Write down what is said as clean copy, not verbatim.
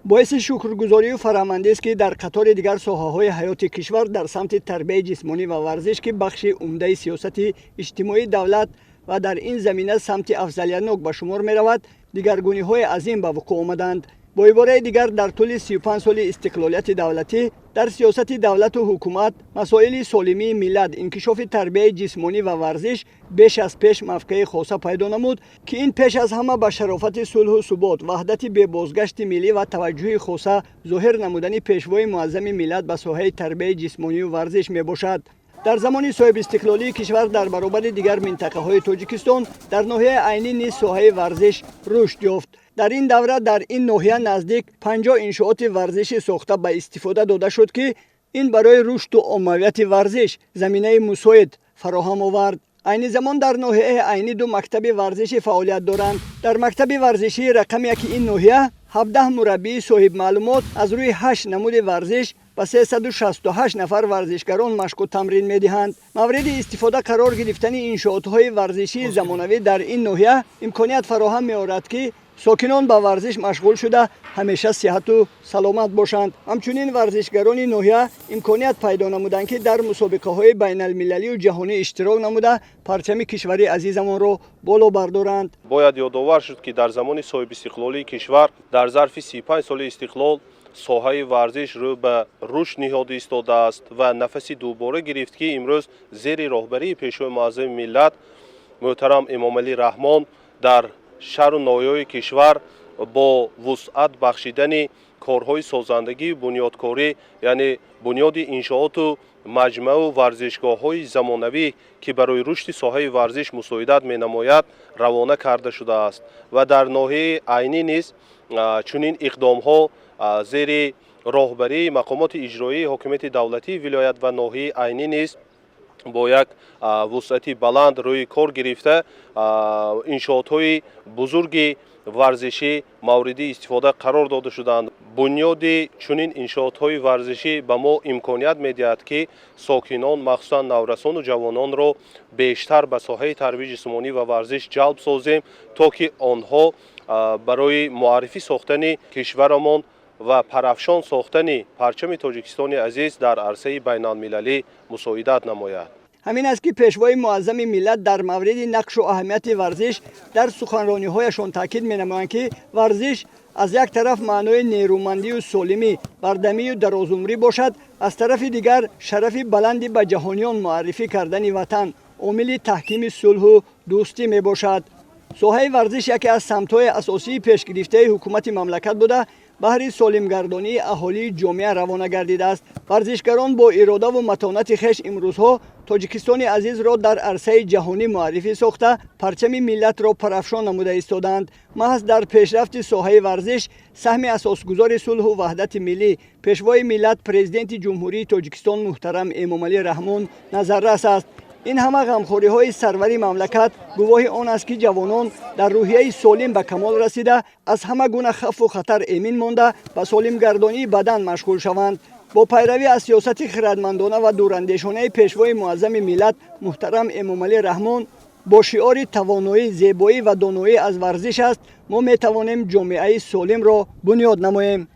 باعث شکرگزاری و فرامندی است که در قطار دیگر ساحه‌های حیات کشور در سمت تربیت جسمانی و ورزش که بخش عمده سیاست اجتماعی دولت و در این زمینه سمت افضلیت‌ناک به شمار می‌رود، دیگرگونی‌های عظیم به وقوع آمدند. با عبارت دیگر در طول 35 سال استقلالیت دولتی در سیاست دولت و حکومت مسائل سالمی ملت انکشاف تربیت جسمانی و ورزش بیش از پیش موقع خاصه پیدا نمود که این پیش از همه به شرافت صلح و ثبات، وحدت به بازگشت ملی و توجه خاصه ظاهر نمودن پیشوای معظم ملت به ساحه تربیت جسمانی و ورزش می باشد. در زمان صاحب استقلالی کشور در برابر دیگر منطقه‌های تاجیکستان در ناحیه عینی نیز ساحه ورزش رشد یافت. در این دوره در این ناحیه نزدیک 50 انشاءات ورزشی ساخته به استفاده داده شد که این برای رشد و عمومیت ورزش زمینه مساعد فراهم آورد. عین زمان در ناحیه عینی 2 مکتب ورزشی فعالیت دارند. در مکتب ورزشی رقم 1 این ناحیه 17 مربی صاحب معلومات از روی 8 نمود ورزش و 368 نفر ورزشکاران مشق و تمرین می‌دهند. مورد استفاده قرار گرفتن انشاءات‌های ورزشی زمانوی در این ناحیه امکانیت فراهم می‌آورد که ساکنان به ورزش مشغول شده همیشه صحت و سلامت باشند. همچنین ورزشکاران ناحیه امکانیت پیدا نمودند که در مسابقه‌های بین المللی و جهانی اشتراک نموده پرچم کشور عزیزمان را بالا بردارند. باید یادآور شد که در زمان صاحب استقلالی کشور در ظرف 35 سال استقلال ساحه ورزش رو به رشد نهاده ایستاده است و نفسی دوباره گرفت که امروز زیر راهبری پیشوای معظم ملت محترم امام علی رحمان در شهر و ناحیه‌های کشور با وسعت بخشیدن کارهای سازندگی بنیادکاری، یعنی بنیاد انشاءات و مجمع و ورزشگاه‌های زمانوی که برای رشد ساحه ورزش مساعدت می‌نماید روانه کرده شده است و در ناحیه عینی نیز چنین اقدام‌ها زیر راهبری مقامات اجرایی حاکمیت دولتی ولایت و ناحیه عینی نیز با یک وسعت بلند روی کار گرفته انشاءات‌های بزرگ ورزشی مورد استفاده قرار داده شدند. بنیاد چنین انشاءات‌های ورزشی به ما امکانیت می‌دهد که ساکنان مخصوصاً نورسان و جوانان را بیشتر به ساحه تربیت جسمانی و ورزش جلب سازیم تا که آنها برای معرفی ساختن کشورمان و پرافشان ساختن پرچم تاجیکستان عزیز در عرصه بین المللی مساعدت نماید. همین است که پیشوای معظم ملت در مورد نقش و اهمیت ورزش در سخنرانی‌هایشان تاکید می‌نمایند که ورزش از یک طرف معنای نیرومندی و سالمی، بردمی و درازعمری باشد، از طرف دیگر شرف بلندی به جهانیان معرفی کردن وطن، عامل تحکیم صلح و دوستی میباشد. ساحه ورزش یکی از سمت‌های اساسی پیشگرفته حکومت مملکت بوده بهر سالمگردانی اهالی جامعه روانه گردیده است. ورزشکاران با اراده و متانت خویش امروزها تاجیکستان عزیز را در عرصه جهانی معرفی ساخته پرچم ملت را پرافشان نموده ایستادند. محض در پیشرفت ساحه ورزش سهم اساسگذار صلح و وحدت ملی پیشوای ملت پرزیدنت جمهوری تاجیکستان محترم امام علی رحمان نظررس است. این همه غمخوری‌های سروری مملکت گواه آن است که جوانان در روحیه سالم به کمال رسیده از همه گونه خوف و خطر امین مانده به سالمگردانی بدن مشغول شوند. با پیروی از سیاست خردمندانه و دوراندیشانه پیشوای معظم ملت محترم امام علی رحمان با شعار توانایی، زیبایی و دانایی از ورزش است ما می توانیم جامعه سالم را بنیاد نماییم.